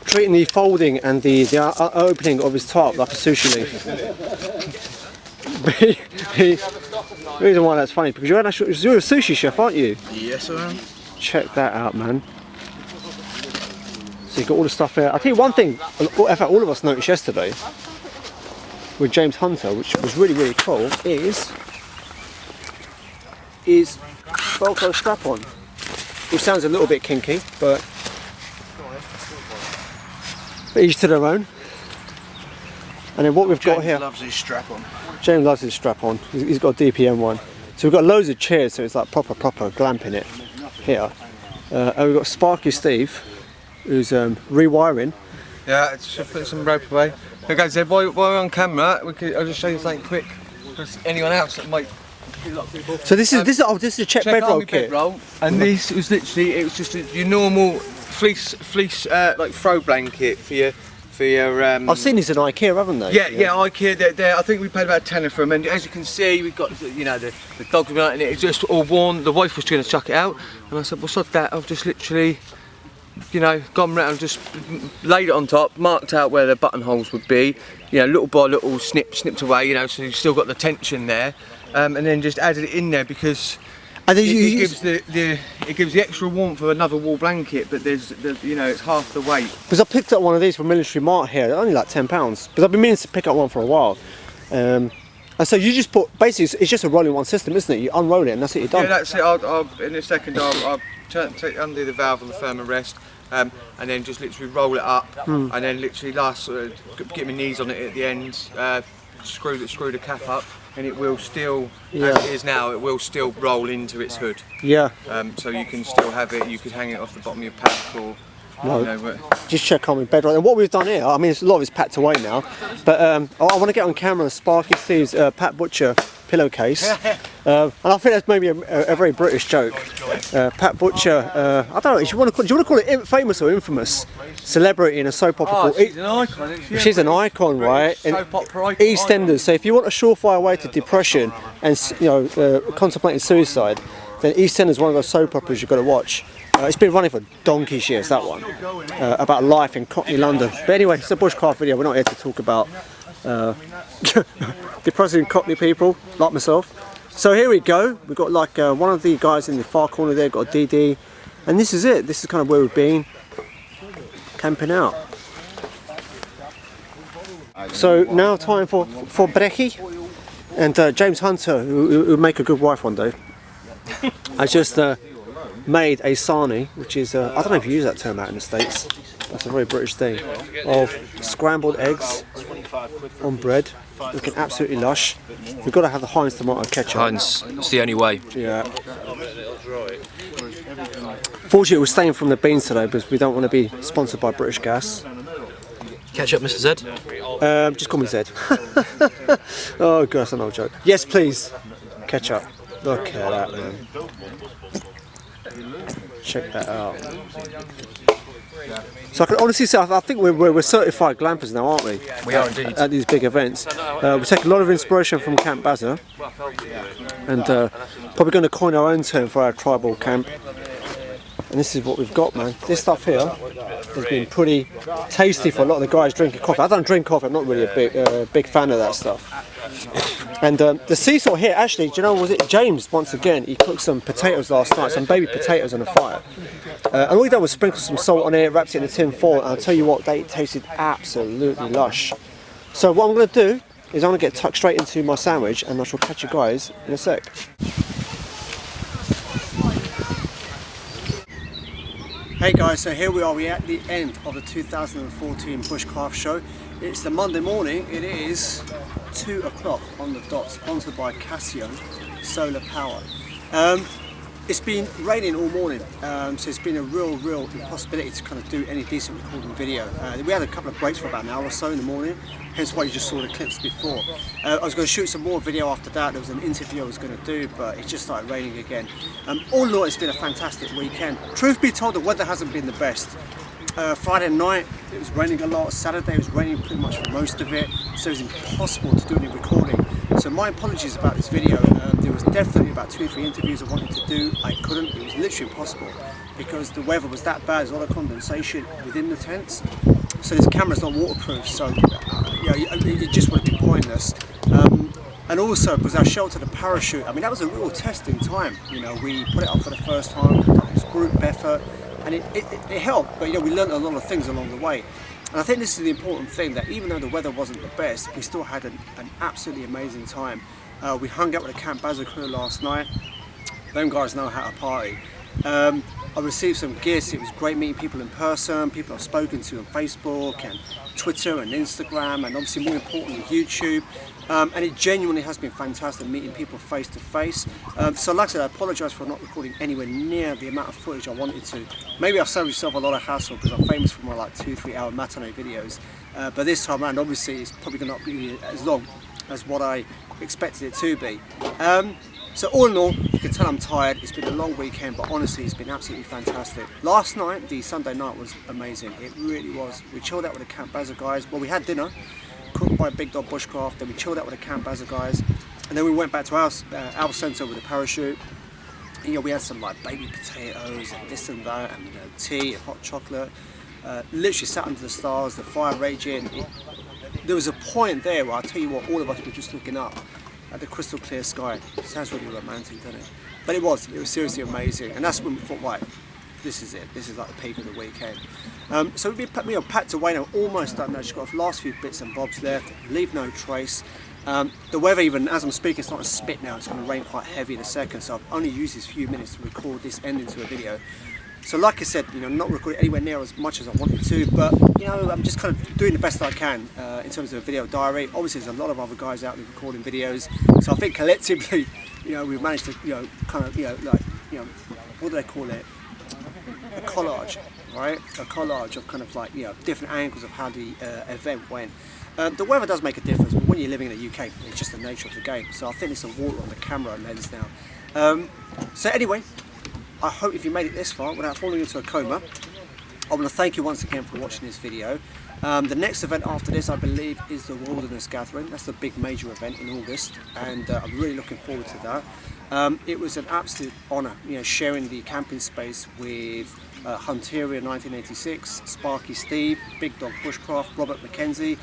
[SPEAKER 1] treating the folding and the opening of his tarp like a sushi leaf. The reason why that's funny is because you're a sushi chef, aren't you?
[SPEAKER 2] Yes, I am.
[SPEAKER 1] Check that out, man. So you've got all the stuff there. I'll tell you one thing, in fact all of us noticed yesterday with James Hunter, which was really, really cool, is Velcro strap-on. Which sounds a little bit kinky, but each to their own. And then what we've got here,
[SPEAKER 5] loves his strap on.
[SPEAKER 1] James loves his strap-on. He's got a DPM one. So we've got loads of chairs, so it's like proper glamping it here. And we've got Sparky Steve, who's rewiring.
[SPEAKER 6] Yeah, just put some rope away. Okay, so while we're on camera, I'll just show you something quick for anyone else that might.
[SPEAKER 1] So this is a check bedroll kit.
[SPEAKER 6] Bedroll, and this was literally just your normal fleece like throw blanket for your.
[SPEAKER 1] I've seen these in IKEA, haven't they?
[SPEAKER 6] Yeah, IKEA. They're, I think we paid about £10 for them, and as you can see, we've got the dogs were in it. It's just all worn. The wife was going to chuck it out, and I said, well, sod that. I've just literally, gone round and just laid it on top, marked out where the buttonholes would be. Little by little, snipped away. So you've still got the tension there, and then just added it in there because. And it gives the extra warmth of another wool blanket, but there's it's half the weight.
[SPEAKER 1] Because I picked up one of these from Military Mart here, they're only like £10. Because I've been meaning to pick up one for a while. And so you just basically it's just a rolling one system, isn't it? You unroll it and that's it, you're done.
[SPEAKER 6] Yeah, that's it. I'll in a second I'll undo the valve on the firm arrest, and then just literally roll it up, and then literally get my knees on it at the end. screw the cap up, and it will still,
[SPEAKER 1] Yeah.
[SPEAKER 6] as it is now, it will still roll into its hood.
[SPEAKER 1] Yeah.
[SPEAKER 6] So you can still have it. You could hang it off the bottom of your pack, or
[SPEAKER 1] No.
[SPEAKER 6] you know, but
[SPEAKER 1] Just check on my bed right. And what we've done here, I mean, a lot of it's packed away now, but I want to get on camera Sparky Steve's Pat Butcher pillowcase, and I think that's maybe a very British joke. Pat Butcher, I don't know. Do you want to call it famous or infamous celebrity in a soap opera?
[SPEAKER 6] she's an icon.
[SPEAKER 1] She's an icon, right? In
[SPEAKER 6] soap opera icon.
[SPEAKER 1] EastEnders. So if you want a surefire way to depression and contemplating suicide, then EastEnders is one of those soap operas you've got to watch. It's been running for donkey's years, that one, about life in Cockney London. But anyway, it's a bushcraft video. We're not here to talk about depressing Cockney people like myself. So here we go. We've got like one of the guys in the far corner there got a DD, and this is it. This is kind of where we've been camping out. So now time for brekkie, and James Hunter, who will make a good wife one day, has just made a sarnie, which is, I don't know if you use that term out in the States, that's a very British thing, of scrambled eggs on bread, looking absolutely lush. We've got to have the Heinz tomato ketchup.
[SPEAKER 3] Heinz, it's the only way.
[SPEAKER 1] Yeah. Fortunately, we're staying from the beans today because we don't want to be sponsored by British Gas.
[SPEAKER 3] Ketchup, Mr. Z?
[SPEAKER 1] Just call me Zed. Oh god, that's an old joke. Yes, please. Ketchup. Look at that, man. Check that out. So I can honestly say, I think we're certified glampers now, aren't we?
[SPEAKER 3] We are indeed.
[SPEAKER 1] At these big events. We take a lot of inspiration from Camp Bazza, and probably going to coin our own term for our tribal camp. And this is what we've got, man. This stuff here has been pretty tasty for a lot of the guys drinking coffee. I don't drink coffee, I'm not really a big fan of that stuff. And the seesaw here, actually, do you know, was it James, once again, he cooked some potatoes last night, some baby potatoes on a fire. And all he done was sprinkle some salt on it, wrapped it in a tin foil, and I'll tell you what, they tasted absolutely lush. So what I'm going to do is I'm going to get tucked straight into my sandwich, and I shall catch you guys in a sec. Hey guys, so here we are, we're at the end of the 2014 Bushcraft Show. It's the Monday morning, it is 2 o'clock on the dot, sponsored by Casio Solar Power. It's been raining all morning, so it's been a real impossibility to kind of do any decent recording video. We had a couple of breaks for about an hour or so in the morning, hence why you just saw the clips before. I was going to shoot some more video after that. There was an interview I was going to do, but it just started raining again. All in all, it's been a fantastic weekend. Truth be told, the weather hasn't been the best. Friday night it was raining a lot, Saturday it was raining pretty much for most of it, so it was impossible to do any recording. So my apologies about this video. There was definitely about 2 or 3 interviews I wanted to do. I couldn't, it was literally impossible because the weather was that bad. There's a lot of condensation within the tents, so this camera's not waterproof, so it just would have been pointless. And also because I sheltered a parachute, I mean that was a real testing time. You know, we put it up for the first time, it was group effort, and it helped, but we learned a lot of things along the way. And I think this is the important thing, that even though the weather wasn't the best, we still had an absolutely amazing time. We hung out with the Camp Bazza crew last night. Them guys know how to party. I received some gifts. It was great meeting people in person, people I've spoken to on Facebook and Twitter and Instagram, and obviously more importantly YouTube. And it genuinely has been fantastic meeting people face to face. So like I said, I apologise for not recording anywhere near the amount of footage I wanted to. Maybe I've saved myself a lot of hassle because I'm famous for my like 2-3 hour matinee videos. But this time around, obviously, it's probably not be as long as what I expected it to be. So all in all, you can tell I'm tired. It's been a long weekend, but honestly, it's been absolutely fantastic. Last night, the Sunday night, was amazing. It really was. We chilled out with the Camp Bazza guys. Well, we had dinner, cooked by Big Dog Bushcraft, then we chilled out with the Camp Bazza guys, and then we went back to our centre with a parachute. And, we had some like baby potatoes and this and that, and tea and hot chocolate. Literally sat under the stars, the fire raging. There was a point there where I tell you what, all of us were just looking up at the crystal clear sky. It sounds really romantic, doesn't it? But it was seriously amazing, and that's when we thought, right, this is it. This is like the peak of the weekend. So we've been packed away now, almost done now. Just got the last few bits and bobs left. Leave no trace. The weather, even as I'm speaking, it's not a spit now. It's going to rain quite heavy in a second. So I've only used these few minutes to record this ending to a video. So like I said, you know, not recording anywhere near as much as I wanted to, but you know, I'm just kind of doing the best I can in terms of a video diary. Obviously, there's a lot of other guys out there recording videos, so I think collectively, you know, we've managed to, you know, kind of, you know, like, you know, what do they call it? A collage, right? A collage of kind of like, you know, different angles of how the event went. The weather does make a difference, but when you're living in the UK, it's just the nature of the game. So I think there's some water on the camera lens now. So anyway, I hope if you made it this far without falling into a coma, I want to thank you once again for watching this video. The next event after this, I believe, is the Wilderness Gathering. That's the big major event in August, and I'm really looking forward to that. It was an absolute honour, you know, sharing the camping space with Hunteria 1986, Sparky Steve, Big Dog Bushcraft, Robert McKenzie,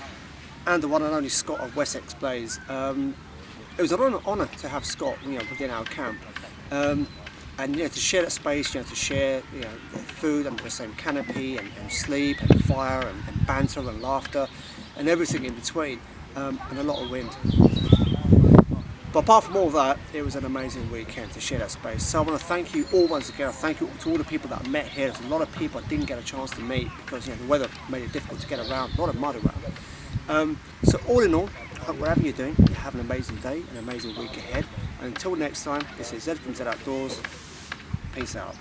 [SPEAKER 1] and the one and only Scott of Wessex Blaze. It was an honour to have Scott, you know, within our camp. And you know, to share that space, you know, to share, you know, the food under the same canopy, and sleep and fire and banter and laughter and everything in between, and a lot of wind. But apart from all that, it was an amazing weekend to share that space. So I want to thank you all once again. Thank you to all the people that I met here. There's a lot of people I didn't get a chance to meet because, you know, the weather made it difficult to get around, a lot of mud around. So all in all, I hope whatever you're doing, you have an amazing day, an amazing week ahead. And until next time, this is Zed from Zed Outdoors. Peace out.